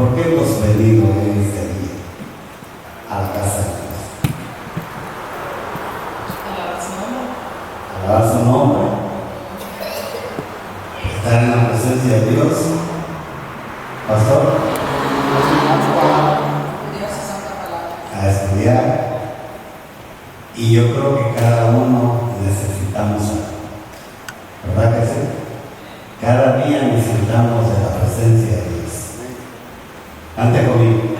¿Por qué hemos venido en este día a la casa de Dios? Alabar su nombre, estar en la presencia de Dios. Pastor, a estudiar. Y yo creo que cada uno necesitamos algo, ¿verdad que sí? Cada día necesitamos de la presencia de Dios. Ante conmigo.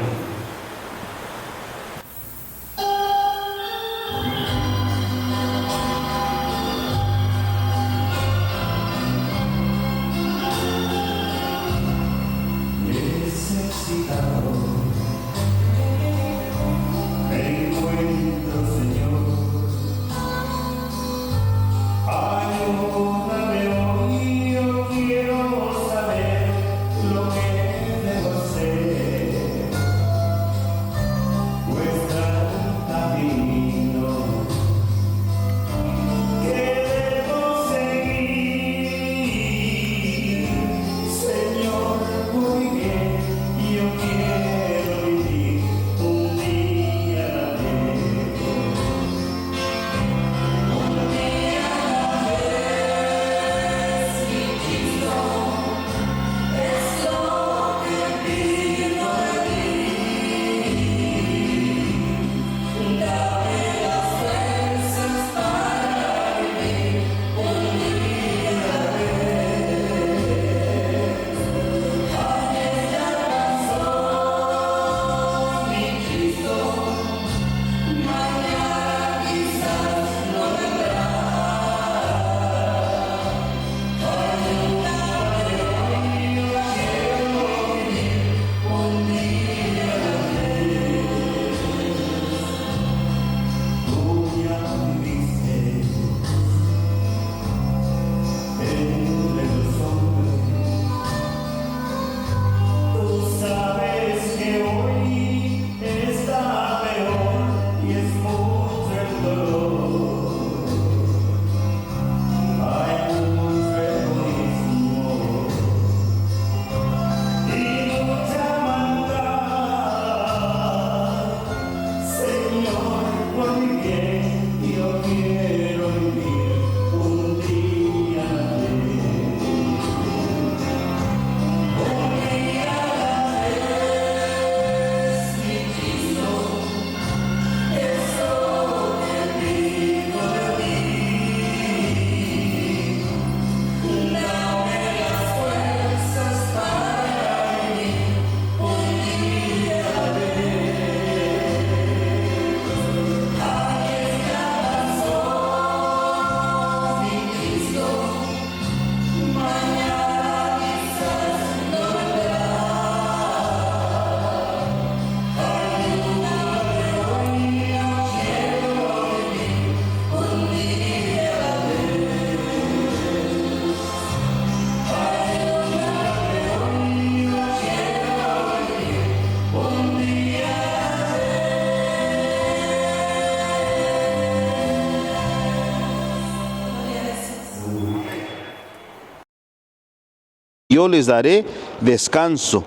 Yo les daré descanso.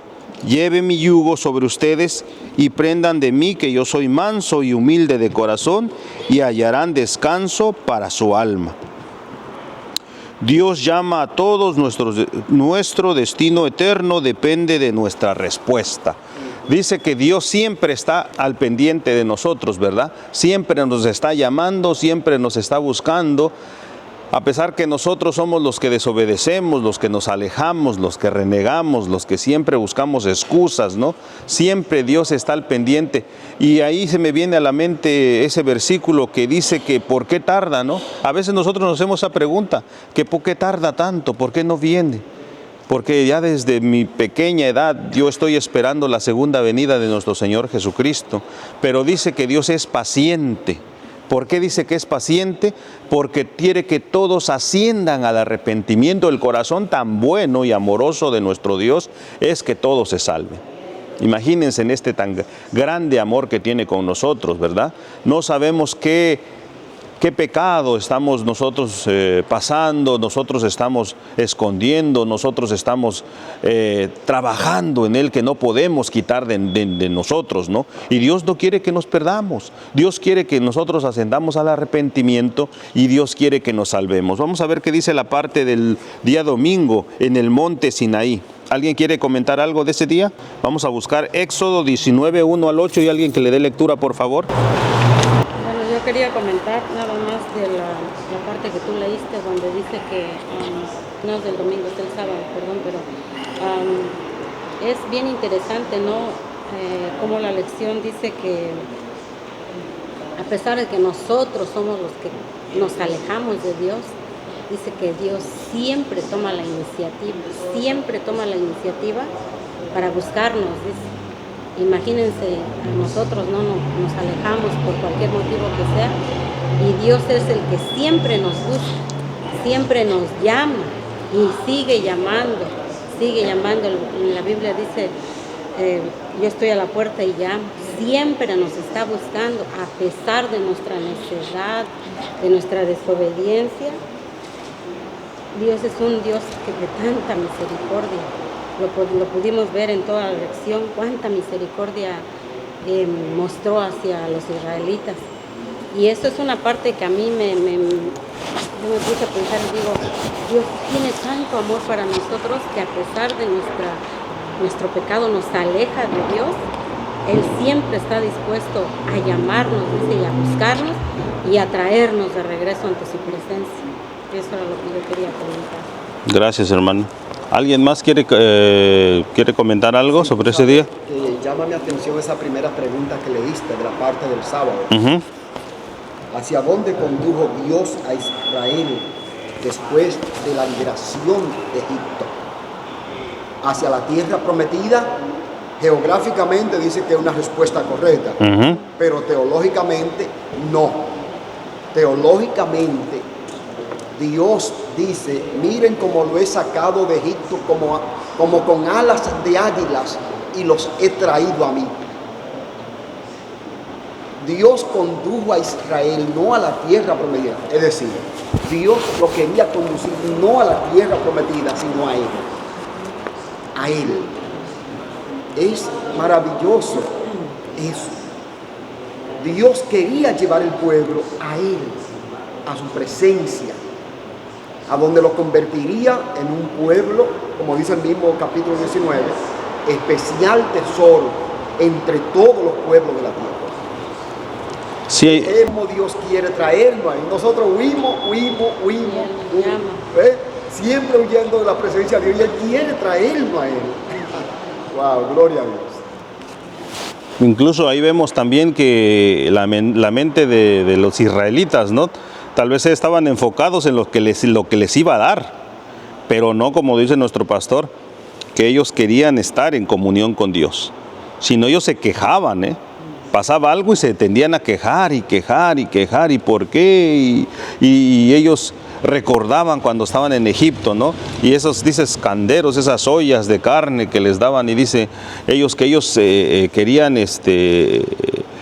Lleven mi yugo sobre ustedes y prendan de mí, que yo soy manso y humilde de corazón, y hallarán descanso para su alma. Dios llama a todos, nuestro destino eterno depende de nuestra respuesta. Dice que Dios siempre está al pendiente de nosotros, ¿verdad? Siempre nos está llamando, siempre nos está buscando. A pesar que nosotros somos los que desobedecemos, los que nos alejamos, los que renegamos, los que siempre buscamos excusas, ¿no? Siempre Dios está al pendiente. Y ahí se me viene a la mente ese versículo que dice que ¿por qué tarda, no? A veces nosotros nos hacemos esa pregunta, que ¿por qué tarda tanto? ¿Por qué no viene? Porque ya desde mi pequeña edad yo estoy esperando la segunda venida de nuestro Señor Jesucristo. Pero dice que Dios es paciente. ¿Por qué dice que es paciente? Porque quiere que todos asciendan al arrepentimiento. El corazón tan bueno y amoroso de nuestro Dios es que todos se salven. Imagínense en este tan grande amor que tiene con nosotros, ¿verdad? No sabemos qué qué pecado estamos nosotros pasando, nosotros estamos escondiendo, nosotros estamos trabajando en él que no podemos quitar de nosotros, ¿no? Y Dios no quiere que nos perdamos. Dios quiere que nosotros ascendamos al arrepentimiento y Dios quiere que nos salvemos. Vamos a ver qué dice la parte del día domingo en el monte Sinaí. ¿Alguien quiere comentar algo de ese día? Vamos a buscar Éxodo 19, 1 al 8 y alguien que le dé lectura, por favor. Yo quería comentar nada más de la parte que tú leíste donde dice que, no es del domingo, es del sábado, perdón, pero es bien interesante, ¿no? Como la lección dice que a pesar de que nosotros somos los que nos alejamos de Dios, dice que Dios siempre toma la iniciativa para buscarnos, dice. Imagínense, a nosotros no nos alejamos por cualquier motivo que sea y Dios es el que siempre nos busca, siempre nos llama y sigue llamando. La Biblia dice, yo estoy a la puerta y llamo. Siempre nos está buscando a pesar de nuestra necedad, de nuestra desobediencia. Dios es un Dios que de tanta misericordia. Lo pudimos ver en toda la lección, cuánta misericordia mostró hacia los israelitas. Y eso es una parte que a mí yo me puse a pensar y digo, Dios tiene tanto amor para nosotros que a pesar de nuestro pecado nos aleja de Dios, Él siempre está dispuesto a llamarnos, dice, y a buscarnos y a traernos de regreso ante su presencia. Eso era lo que yo quería comentar. Gracias, hermano. ¿Alguien más quiere comentar algo sobre ese día? Llama mi atención esa primera pregunta que leíste de la parte del sábado. ¿Hacia dónde condujo Dios a Israel después de la liberación de Egipto? ¿Hacia la tierra prometida? Geográficamente dice que es una respuesta correcta, pero teológicamente no. Teológicamente Dios dice, miren cómo lo he sacado de Egipto como con alas de águilas y los he traído a mí. Dios condujo a Israel no a la tierra prometida, es decir, Dios lo quería conducir no a la tierra prometida, sino a Él. A Él. Es maravilloso eso. Dios quería llevar el pueblo a Él, a su presencia, a donde lo convertiría en un pueblo, como dice el mismo capítulo 19, especial tesoro entre todos los pueblos de la tierra. Sí. Como Dios quiere traernos ahí. Nosotros huimos. Siempre huyendo de la presencia de Dios y Él quiere traernos a Él. Wow, gloria a Dios. Incluso ahí vemos también que la mente de los israelitas, ¿no? Tal vez estaban enfocados en lo que les iba a dar, pero no como dice nuestro pastor, que ellos querían estar en comunión con Dios. Sino ellos se quejaban, pasaba algo y se tendían a quejar, y por qué, y ellos recordaban cuando estaban en Egipto, ¿no? Y esos, dices, canderos, esas ollas de carne que les daban, y dice ellos querían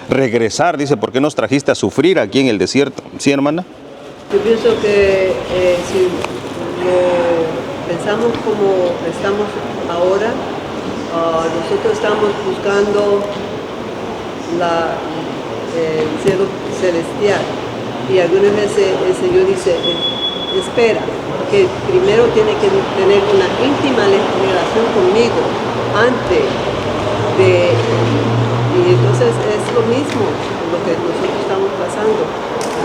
regresar, dice, ¿por qué nos trajiste a sufrir aquí en el desierto? ¿Sí, hermana? Yo pienso que si lo pensamos como estamos ahora, nosotros estamos buscando el cielo celestial, y algunas veces el Señor dice, espera, que primero tiene que tener una íntima relación conmigo antes de... Y entonces es lo mismo lo que nosotros estamos pasando.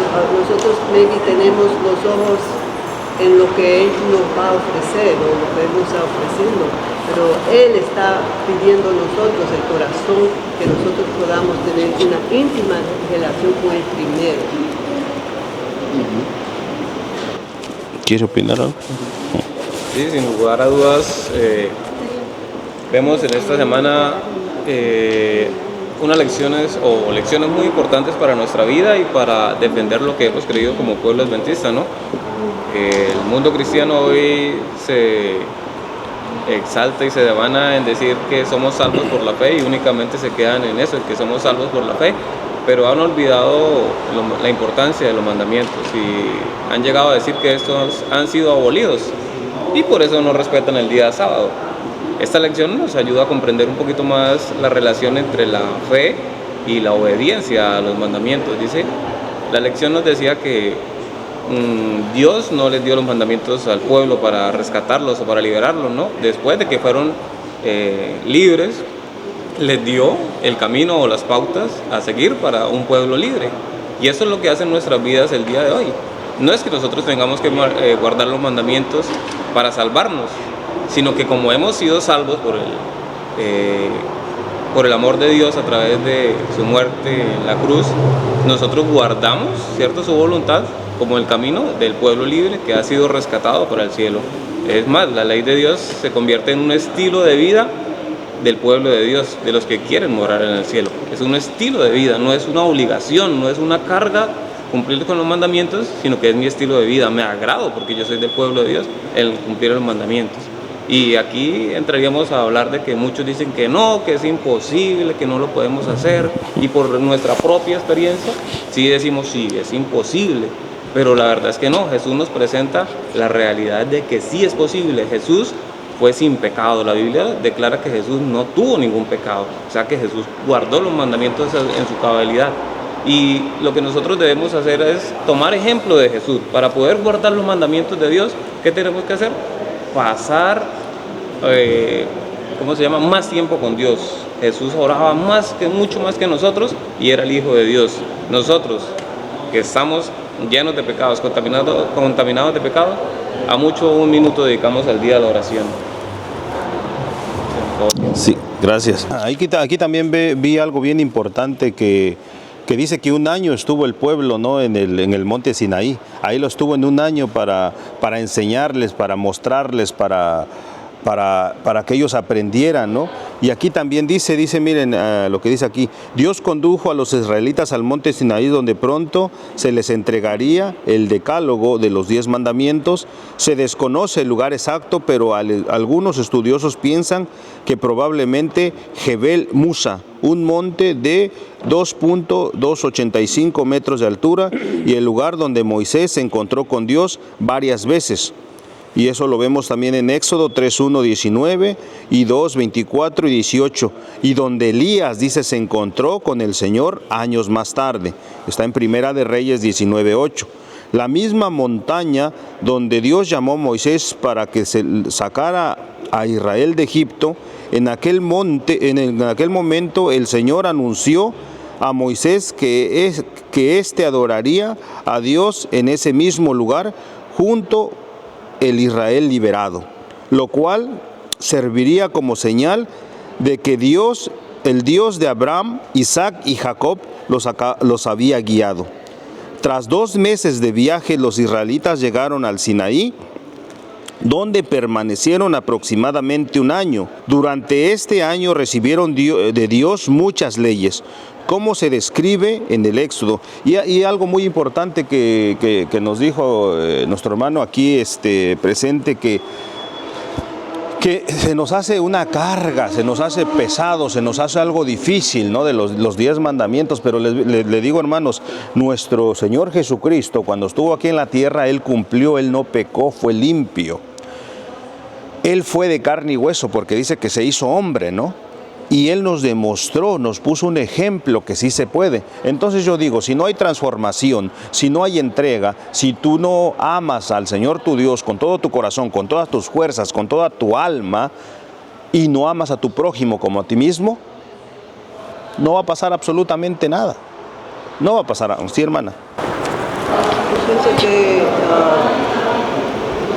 Nosotros maybe tenemos los ojos en lo que Él nos va a ofrecer o lo que Él nos está ofreciendo, pero Él está pidiendo a nosotros el corazón, que nosotros podamos tener una íntima relación con Él primero. ¿Quieres opinar algo? Sí, sin lugar a dudas, vemos en esta semana unas lecciones muy importantes para nuestra vida y para defender lo que hemos creído como pueblo adventista, ¿no? El mundo cristiano hoy se exalta y se devana en decir que somos salvos por la fe y únicamente se quedan en eso, en que somos salvos por la fe, pero han olvidado la importancia de los mandamientos y han llegado a decir que estos han sido abolidos y por eso no respetan el día sábado. Esta lección nos ayuda a comprender un poquito más la relación entre la fe y la obediencia a los mandamientos. Dice, la lección nos decía que Dios no les dio los mandamientos al pueblo para rescatarlos o para liberarlos, ¿no? Después de que fueron libres, les dio el camino o las pautas a seguir para un pueblo libre. Y eso es lo que hacen nuestras vidas el día de hoy. No es que nosotros tengamos que guardar los mandamientos para salvarnos, sino que como hemos sido salvos por el amor de Dios a través de su muerte en la cruz, nosotros guardamos, ¿cierto?, su voluntad como el camino del pueblo libre que ha sido rescatado para el cielo. Es más, la ley de Dios se convierte en un estilo de vida del pueblo de Dios, de los que quieren morar en el cielo. Es un estilo de vida, no es una obligación, no es una carga cumplir con los mandamientos, sino que es mi estilo de vida. Me agrado, porque yo soy del pueblo de Dios, el cumplir los mandamientos. Y aquí entraríamos a hablar de que muchos dicen que no, que es imposible, que no lo podemos hacer, y por nuestra propia experiencia sí decimos sí, es imposible, pero la verdad es que no. Jesús nos presenta la realidad de que sí es posible. Jesús fue sin pecado. La Biblia declara que Jesús no tuvo ningún pecado, o sea que Jesús guardó los mandamientos en su cabalidad. Y lo que nosotros debemos hacer es tomar ejemplo de Jesús. Para poder guardar los mandamientos de Dios, ¿qué tenemos que hacer? Pasar, más tiempo con Dios. Jesús oraba mucho más que nosotros y era el Hijo de Dios. Nosotros, que estamos llenos de pecados, contaminados de pecado, a mucho un minuto dedicamos al día a la oración. Sí, gracias. Aquí también vi algo bien importante que dice que un año estuvo el pueblo, ¿no?, en el monte Sinaí. Ahí lo estuvo en un año para enseñarles, para mostrarles, para que ellos aprendieran, ¿no? Y aquí también dice, miren lo que dice aquí: Dios condujo a los israelitas al monte Sinaí, donde pronto se les entregaría el decálogo de los 10 mandamientos. Se desconoce el lugar exacto, pero algunos estudiosos piensan que probablemente Jebel Musa, un monte de 2.285 metros de altura, y el lugar donde Moisés se encontró con Dios varias veces. Y eso lo vemos también en Éxodo 3:1, 19 y 2, 24 y 18. Y donde Elías, dice, se encontró con el Señor años más tarde. Está en Primera de Reyes 19:8. La misma montaña donde Dios llamó a Moisés para que se sacara a Israel de Egipto, en aquel momento el Señor anunció a Moisés que éste adoraría a Dios en ese mismo lugar junto el Israel liberado, lo cual serviría como señal de que Dios, el Dios de Abraham, Isaac y Jacob, los había guiado. Tras 2 meses de viaje, los israelitas llegaron al Sinaí, donde permanecieron aproximadamente un año. Durante este año recibieron de Dios muchas leyes, como se describe en el Éxodo. Y algo muy importante que nos dijo nuestro hermano aquí presente, que se nos hace una carga, se nos hace pesado, se nos hace algo difícil, ¿no?, de los 10 mandamientos. Pero le digo, hermanos, nuestro Señor Jesucristo, cuando estuvo aquí en la tierra, Él cumplió, Él no pecó, fue limpio. Él fue de carne y hueso, porque dice que se hizo hombre, ¿no? Y Él nos demostró, nos puso un ejemplo que sí se puede. Entonces yo digo, si no hay transformación, si no hay entrega, si tú no amas al Señor tu Dios con todo tu corazón, con todas tus fuerzas, con toda tu alma, y no amas a tu prójimo como a ti mismo, no va a pasar absolutamente nada. No va a pasar, ¿sí, hermana? Yo pienso que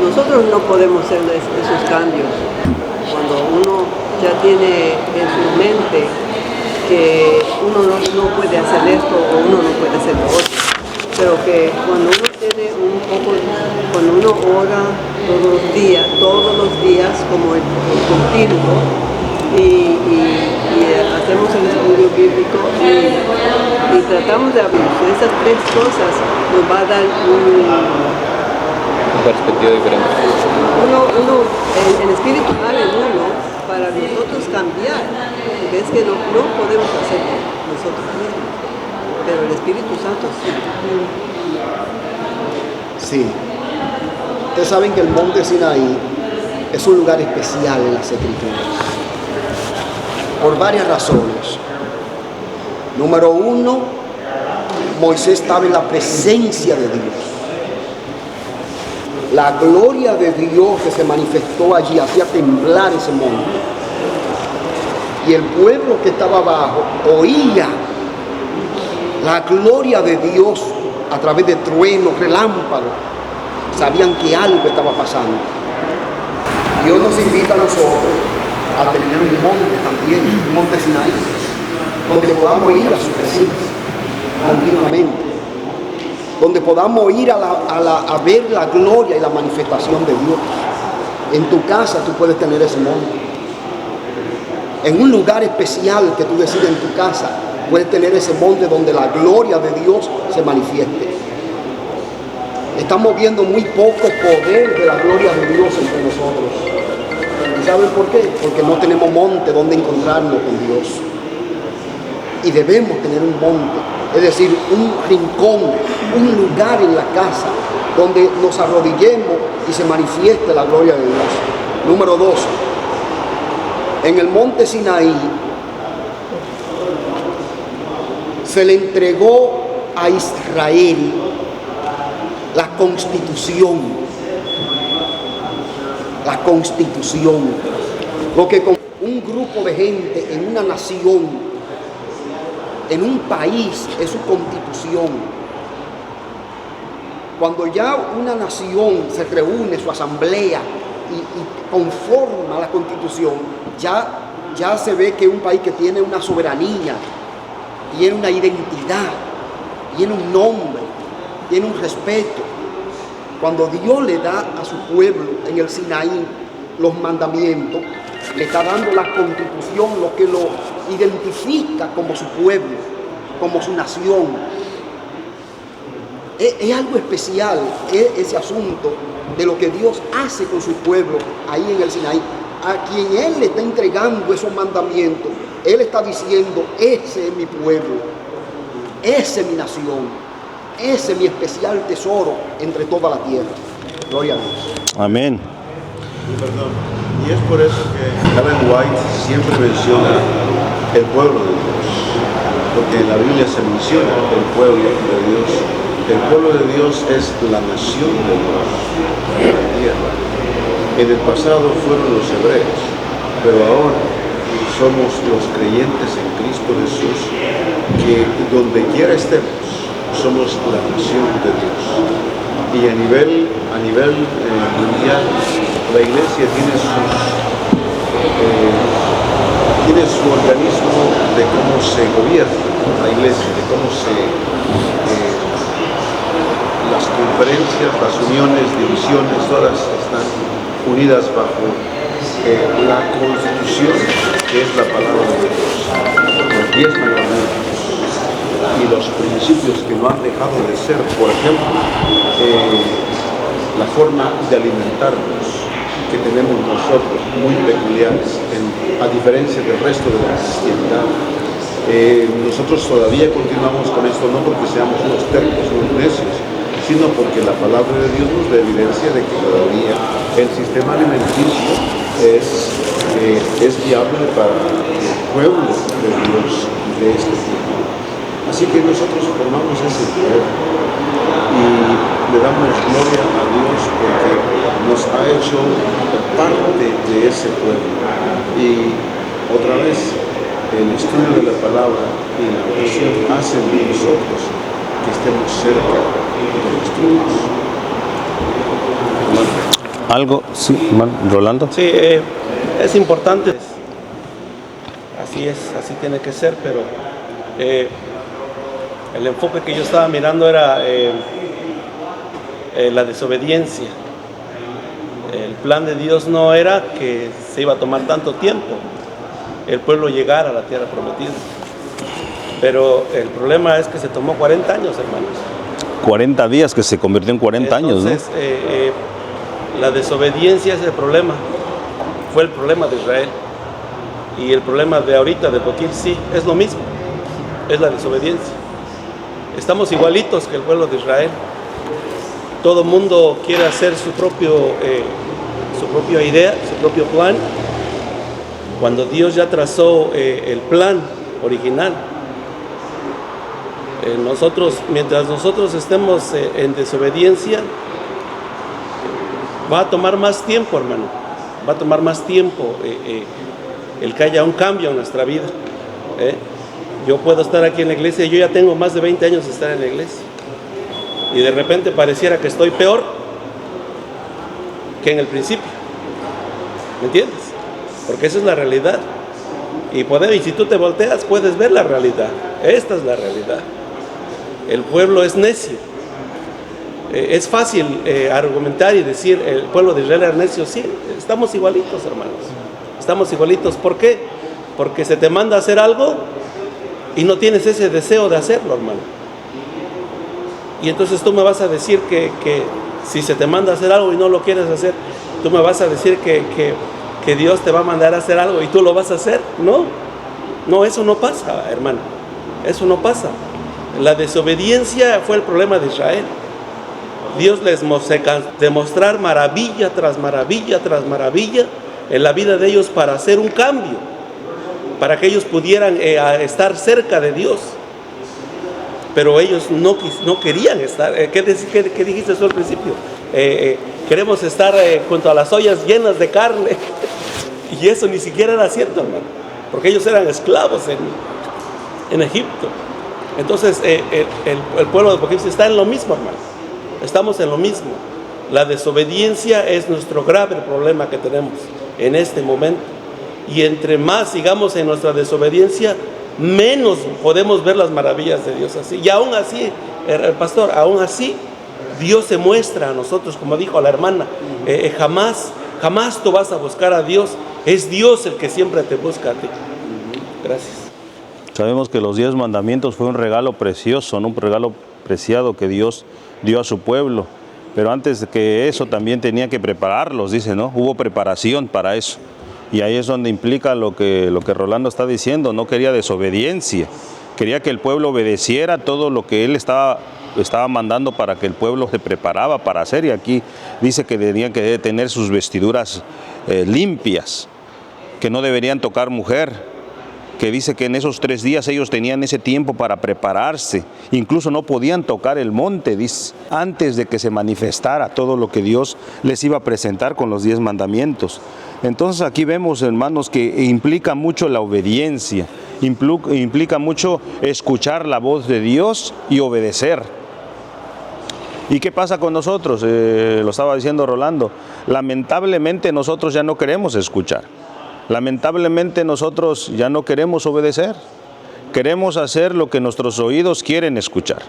nosotros no podemos hacer esos cambios. Cuando uno ya tiene en su mente que uno no puede hacer esto o uno no puede hacer lo otro, pero que cuando uno tiene cuando uno ora todos los días como el continuo, y hacemos el estudio bíblico y tratamos de abrir esas 3 cosas, nos va a dar perspectiva diferente. El espíritu vale uno para nosotros cambiar, porque es que no podemos hacerlo nosotros mismos. pero el Espíritu Santo sí. Sí. Ustedes saben que el monte Sinaí es un lugar especial en las Escrituras, por varias razones. Número uno, Moisés estaba en la presencia de Dios. La gloria de Dios que se manifestó allí hacía temblar ese monte. Y el pueblo que estaba abajo oía la gloria de Dios a través de truenos, relámpagos. Sabían que algo estaba pasando. Dios nos invita a nosotros a tener un monte también, un monte Sinaí, donde podamos ir a su presencia continuamente, donde podamos ir a ver la gloria y la manifestación de Dios. En tu casa tú puedes tener ese monte. En un lugar especial que tú decides en tu casa, puedes tener ese monte donde la gloria de Dios se manifieste. Estamos viendo muy poco poder de la gloria de Dios entre nosotros. ¿Y saben por qué? Porque no tenemos monte donde encontrarnos con Dios. Y debemos tener un monte, es decir, un rincón, un lugar en la casa donde nos arrodillemos y se manifieste la gloria de Dios. Número 2. En el monte Sinaí se le entregó a Israel la constitución. La constitución. Lo que con un grupo de gente en una nación, en un país, es su constitución. Cuando ya una nación se reúne, su asamblea, y conforma la constitución, ya se ve que es un país que tiene una soberanía, tiene una identidad, tiene un nombre, tiene un respeto. Cuando Dios le da a su pueblo en el Sinaí los mandamientos, le está dando la constitución, lo que lo identifica como su pueblo, como su nación. Es algo especial, es ese asunto de lo que Dios hace con su pueblo ahí en el Sinaí. A quien Él le está entregando esos mandamientos, Él está diciendo: ese es mi pueblo, esa es mi nación, ese es mi especial tesoro entre toda la tierra. Gloria a Dios. Amén. Perdón. Y es por eso que Ellen White siempre menciona el pueblo de Dios, porque en la Biblia se menciona el pueblo de Dios. El pueblo de Dios es la nación de Dios en la tierra. En el pasado fueron los hebreos, pero ahora somos los creyentes en Cristo Jesús, que donde quiera estemos, somos la nación de Dios. Y a nivel mundial, la iglesia tiene su organismo de cómo se gobierna la iglesia, de cómo las conferencias, las uniones, divisiones, todas están unidas bajo la Constitución, que es la palabra de Dios, los 10 mandamientos y los principios que no han dejado de ser. Por ejemplo, la forma de alimentarnos que tenemos nosotros, muy peculiares, a diferencia del resto de la cristiandad. Nosotros todavía continuamos con esto, no porque seamos unos tercos, unos necios, sino porque la palabra de Dios nos da evidencia de que todavía el sistema alimenticio es viable para el pueblo de Dios de este tiempo. Así que nosotros formamos ese pueblo y le damos gloria a Dios porque nos ha hecho parte de ese pueblo. Y otra vez, el estudio de la palabra y la oración hacen de nosotros que estemos cerca de nuestro Dios. ¿Algo? Sí, Rolando. Sí, es importante. Así es, así tiene que ser, pero el enfoque que yo estaba mirando era la desobediencia. El plan de Dios no era que se iba a tomar tanto tiempo el pueblo llegar a la tierra prometida. Pero el problema es que se tomó 40 años, hermanos. 40 días que se convirtió en 40 años, ¿no? Entonces, la desobediencia es el problema. Fue el problema de Israel. Y el problema de ahorita, de Boquil, sí, es lo mismo. Es la desobediencia. estamos igualitos que el pueblo de Israel. Todo mundo quiere hacer su propia idea, su propio plan, cuando Dios ya trazó el plan original. Mientras nosotros estemos en desobediencia, va a tomar más tiempo, hermano. Va a tomar más tiempo el que haya un cambio en nuestra vida. Yo puedo estar aquí en la iglesia, yo ya tengo más de 20 años de estar en la iglesia, y de repente pareciera que estoy peor que en el principio. ¿Me entiendes? Porque esa es la realidad. Y si tú te volteas, puedes ver la realidad. Esta es la realidad. El pueblo es necio. Es fácil argumentar y decir el pueblo de Israel era necio. Sí, estamos igualitos, hermanos. Estamos igualitos. ¿Por qué? Porque se te manda a hacer algo y no tienes ese deseo de hacerlo, hermano. Y entonces tú me vas a decir que si se te manda a hacer algo y no lo quieres hacer, tú me vas a decir que Dios te va a mandar a hacer algo y tú lo vas a hacer. No, eso no pasa, hermano. Eso no pasa. La desobediencia fue el problema de Israel. Dios les demostrar maravilla tras maravilla tras maravilla en la vida de ellos para hacer un cambio, para que ellos pudieran estar cerca de Dios. Pero ellos no querían estar. ¿Qué dijiste tú al principio? Queremos estar junto a las ollas llenas de carne. Y eso ni siquiera era cierto, hermano, porque ellos eran esclavos en Egipto. Entonces el pueblo de Apocalipsis está en lo mismo, hermano. Estamos en lo mismo. La desobediencia es nuestro grave problema que tenemos en este momento. Y entre más sigamos en nuestra desobediencia, menos podemos ver las maravillas de Dios así. Y aún así, el pastor, aún así, Dios se muestra a nosotros, como dijo la hermana, jamás tú vas a buscar a Dios, es Dios el que siempre te busca a ti. Gracias. Sabemos que los 10 mandamientos fue un regalo precioso, ¿no? Un regalo preciado que Dios dio a su pueblo, pero antes de que eso también tenía que prepararlos, dice, ¿no? Hubo preparación para eso. Y ahí es donde implica lo que Rolando está diciendo. No quería desobediencia, quería que el pueblo obedeciera todo lo que él estaba mandando para que el pueblo se preparaba para hacer. Y aquí dice que tenían que tener sus vestiduras limpias, que no deberían tocar mujer, que dice que en esos 3 días ellos tenían ese tiempo para prepararse. Incluso no podían tocar el monte, dice, antes de que se manifestara todo lo que Dios les iba a presentar con los 10 mandamientos. Entonces aquí vemos, hermanos, que implica mucho la obediencia, implica mucho escuchar la voz de Dios y obedecer. ¿Y qué pasa con nosotros? Lo estaba diciendo Rolando, lamentablemente nosotros ya no queremos escuchar. Lamentablemente nosotros ya no queremos obedecer. Queremos hacer lo que nuestros oídos quieren escuchar.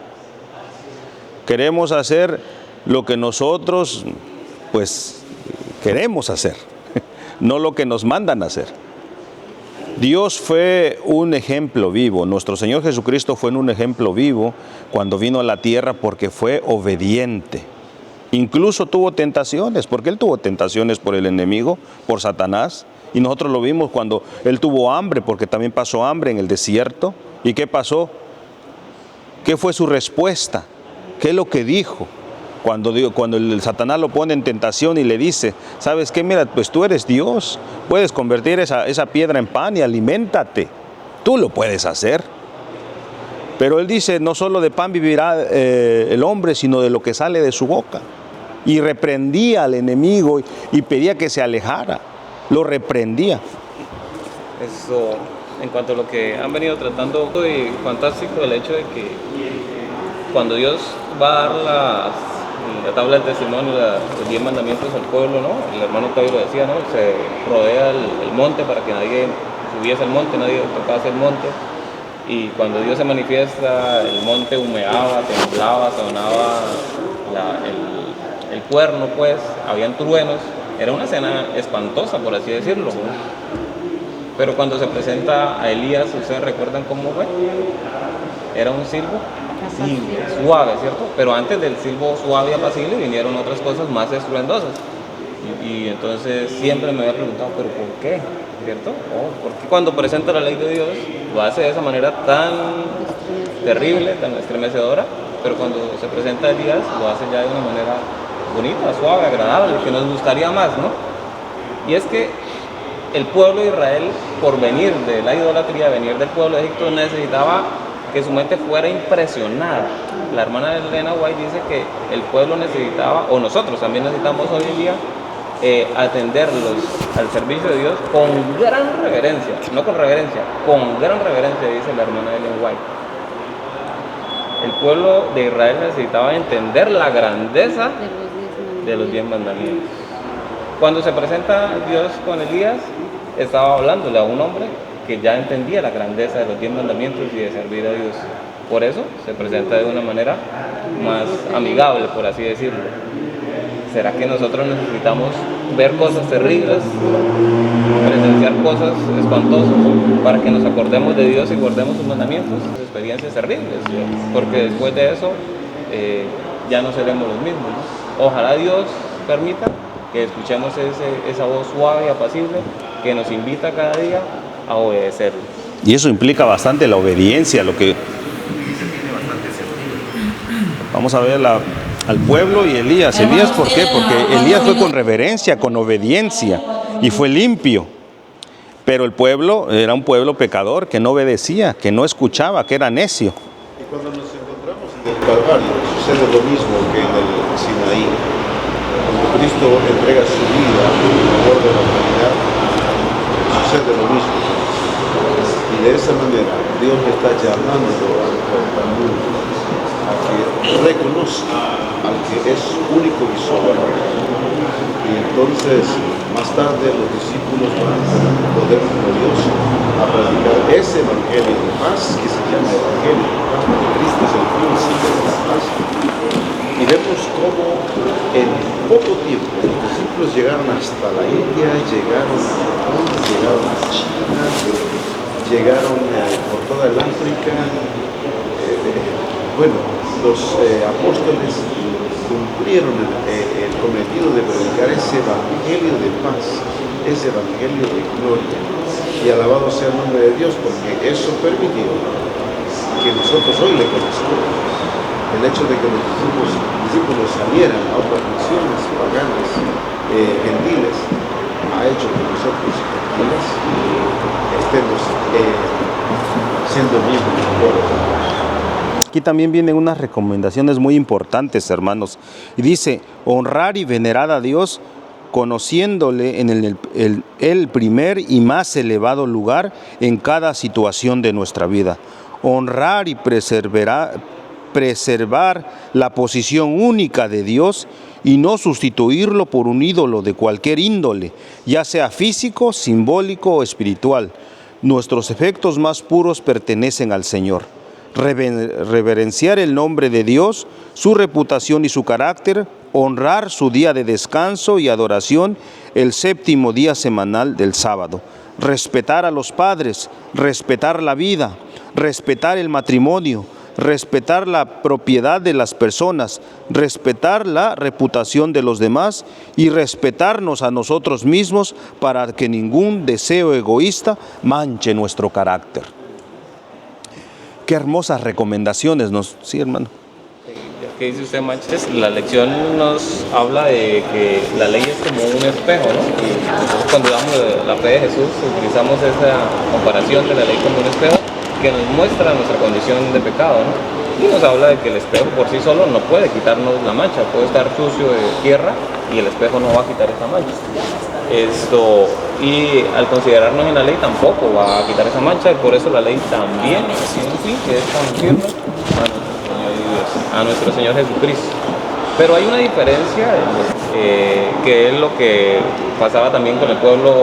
Queremos hacer lo que nosotros, pues, queremos hacer, no lo que nos mandan a hacer. Dios fue un ejemplo vivo. Nuestro Señor Jesucristo fue un ejemplo vivo cuando vino a la tierra porque fue obediente. Incluso tuvo tentaciones, porque Él tuvo tentaciones por el enemigo, por Satanás. Y nosotros lo vimos cuando Él tuvo hambre, porque también pasó hambre en el desierto. ¿Y qué pasó? ¿Qué fue su respuesta? ¿Qué es lo que dijo? Cuando el Satanás lo pone en tentación y le dice, ¿sabes qué? Mira, pues tú eres Dios, puedes convertir esa piedra en pan y aliméntate. Tú lo puedes hacer. Pero Él dice, no solo de pan vivirá el hombre, sino de lo que sale de su boca. Y reprendía al enemigo y pedía que se alejara. Lo reprendía. Eso, en cuanto a lo que han venido tratando, es fantástico el hecho de que cuando Dios va a dar la tabla del testimonio, los 10 mandamientos al pueblo, ¿no? El hermano Octavio lo decía, ¿no? Se rodea el monte para que nadie subiese al monte, nadie tocase el monte. Y cuando Dios se manifiesta, el monte humeaba, temblaba, sonaba el cuerno, pues, habían truenos. Era una escena espantosa, por así decirlo. Pero cuando se presenta a Elías, ¿ustedes recuerdan cómo fue? Era un silbo apacible, suave, ¿cierto? Pero antes del silbo suave y apacible vinieron otras cosas más estruendosas. Y entonces siempre me había preguntado, ¿pero por qué? ¿Cierto? ¿Por qué cuando presenta la ley de Dios lo hace de esa manera tan terrible, tan estremecedora, pero cuando se presenta Elías lo hace ya de una manera bonita, suave, agradable, que nos gustaría más, ¿no? Y es que el pueblo de Israel, por venir de la idolatría, venir del pueblo de Egipto, necesitaba que su mente fuera impresionada. La hermana Elena White dice que el pueblo necesitaba, o nosotros también necesitamos hoy en día, atenderlos al servicio de Dios con gran reverencia, no con reverencia, con gran reverencia, dice la hermana Ellen White. El pueblo de Israel necesitaba entender la grandeza de los 10 mandamientos. Cuando se presenta Dios con Elías, estaba hablándole a un hombre que ya entendía la grandeza de los 10 mandamientos y de servir a Dios. Por eso se presenta de una manera más amigable, por así decirlo. ¿Será que nosotros necesitamos ver cosas terribles, presenciar cosas espantosas para que nos acordemos de Dios y guardemos sus mandamientos? Experiencias terribles, porque después de eso ya no seremos los mismos, ¿no? Ojalá Dios permita que escuchemos esa voz suave y apacible que nos invita cada día a obedecerlo. Y eso implica bastante la obediencia, lo que... Vamos a ver al pueblo y Elías. Elías, ¿por qué? Porque Elías fue con reverencia, con obediencia y fue limpio. Pero el pueblo era un pueblo pecador que no obedecía, que no escuchaba, que era necio. Y cuando nos encontramos en el Calvario, sucede lo mismo que en el Sinaí. Cuando Cristo entrega su vida en favor de la humanidad, sucede lo mismo. Y de esa manera, Dios le está llamando al mundo a que reconozca al que es único y soberano. Y entonces, más tarde, los discípulos van con poder glorioso a predicar ese evangelio de paz que se llama evangelio de paz, porque Cristo es el príncipe de la paz. Y vemos cómo en poco tiempo los discípulos llegaron hasta la India, llegaron a Japón, llegaron a China, llegaron por toda el África. Bueno, los apóstoles cumplieron el cometido de predicar ese evangelio de paz, ese evangelio de gloria. Y alabado sea el nombre de Dios, porque eso permitió que nosotros hoy le conozcamos. El hecho de que los discípulos salieran a otras naciones paganas, gentiles, ha hecho que nosotros gentiles estemos siendo miembros del pueblo. Aquí también vienen unas recomendaciones muy importantes, hermanos. Y dice, honrar y venerar a Dios conociéndole en el primer y más elevado lugar en cada situación de nuestra vida. Honrar y preservar la posición única de Dios y no sustituirlo por un ídolo de cualquier índole, ya sea físico, simbólico o espiritual. Nuestros efectos más puros pertenecen al Señor. Reverenciar el nombre de Dios, su reputación y su carácter, honrar su día de descanso y adoración, el séptimo día semanal del sábado. Respetar a los padres, respetar la vida, respetar el matrimonio, respetar la propiedad de las personas, respetar la reputación de los demás y respetarnos a nosotros mismos para que ningún deseo egoísta manche nuestro carácter. Qué hermosas recomendaciones sí, hermano. ¿Qué dice usted, Manches? La lección nos habla de que la ley es como un espejo, ¿no? Y nosotros cuando damos la fe de Jesús utilizamos esa comparación de la ley como un espejo que nos muestra nuestra condición de pecado, ¿no? Y nos habla de que el espejo por sí solo no puede quitarnos la mancha, puede estar sucio de tierra y el espejo no va a quitar esa mancha. Y al considerarnos en la ley tampoco va a quitar esa mancha, y por eso la ley también tiene un fin, que es conducirnos a nuestro Señor Jesucristo. Pero hay una diferencia que es lo que pasaba también con el pueblo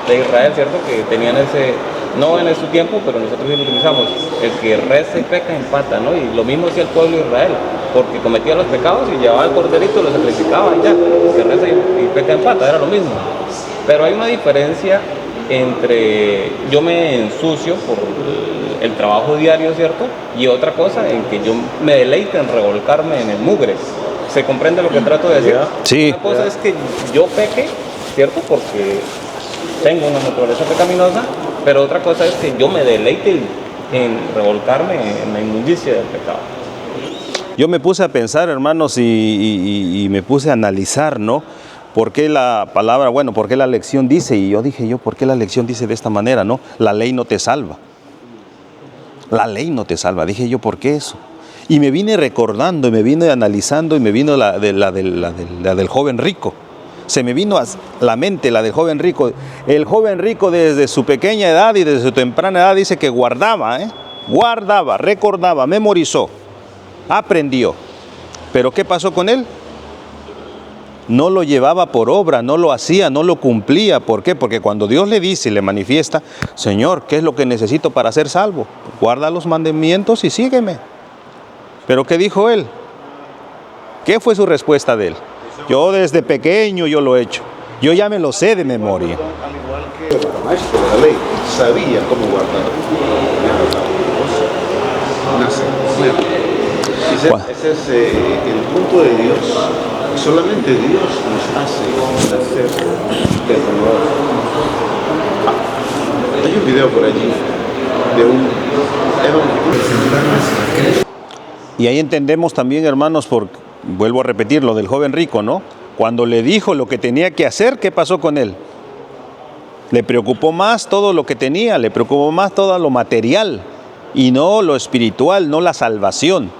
de Israel, ¿cierto? Que tenían no en su tiempo, pero nosotros sí lo utilizamos, el que reza y peca empata, ¿no? Y lo mismo hacía el pueblo de Israel, porque cometía los pecados y llevaba el corderito, lo sacrificaba y ya, el que reza y peca empata, era lo mismo. Pero hay una diferencia entre yo me ensucio por el trabajo diario, ¿cierto? Y otra cosa en que yo me deleite en revolcarme en el mugre. ¿Se comprende lo que trato de decir? Sí. Una cosa es que yo peque, ¿cierto? Porque tengo una naturaleza pecaminosa, pero otra cosa es que yo me deleite en revolcarme en la inmundicia del pecado. Yo me puse a pensar, hermanos, y me puse a analizar, ¿no? ¿Por qué la palabra, bueno, por qué la lección dice? Y yo dije, ¿por qué la lección dice de esta manera, no? La ley no te salva. La ley no te salva. Dije yo, ¿por qué eso? Y me vine recordando, y me vine analizando, y me vino la del joven rico. Se me vino a la mente la del joven rico. El joven rico desde su pequeña edad y desde su temprana edad dice que guardaba, recordaba, memorizó, aprendió. Pero ¿qué pasó con él? No lo llevaba por obra, no lo hacía, no lo cumplía. ¿Por qué? Porque cuando Dios le dice y le manifiesta, Señor, ¿qué es lo que necesito para ser salvo? Guarda los mandamientos y sígueme. ¿Pero qué dijo él? ¿Qué fue su respuesta de él? Yo desde pequeño yo lo he hecho. Yo ya me lo sé de memoria. Al igual que el maestro de la ley, sabía cómo guardar. Ese es el punto de Dios. Solamente Dios nos hace nacer de nuevo. Hay un video por allí de un Y ahí entendemos también, hermanos, vuelvo a repetir lo del joven rico, ¿no? Cuando le dijo lo que tenía que hacer, ¿qué pasó con él? Le preocupó más todo lo que tenía, le preocupó más todo lo material y no lo espiritual, no la salvación.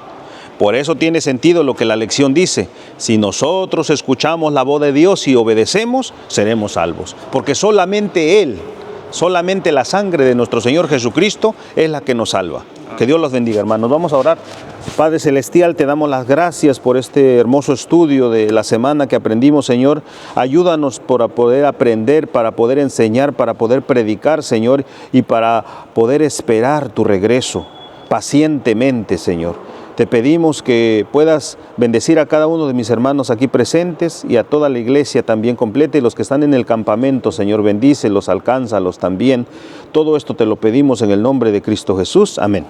Por eso tiene sentido lo que la lección dice. Si nosotros escuchamos la voz de Dios y obedecemos, seremos salvos. Porque solamente Él, solamente la sangre de nuestro Señor Jesucristo es la que nos salva. Que Dios los bendiga, hermanos. Vamos a orar. Padre Celestial, te damos las gracias por este hermoso estudio de la semana que aprendimos, Señor. Ayúdanos para poder aprender, para poder enseñar, para poder predicar, Señor, y para poder esperar tu regreso pacientemente, Señor. Te pedimos que puedas bendecir a cada uno de mis hermanos aquí presentes y a toda la iglesia también completa y los que están en el campamento, Señor, bendícelos, alcánzalos también. Todo esto te lo pedimos en el nombre de Cristo Jesús. Amén.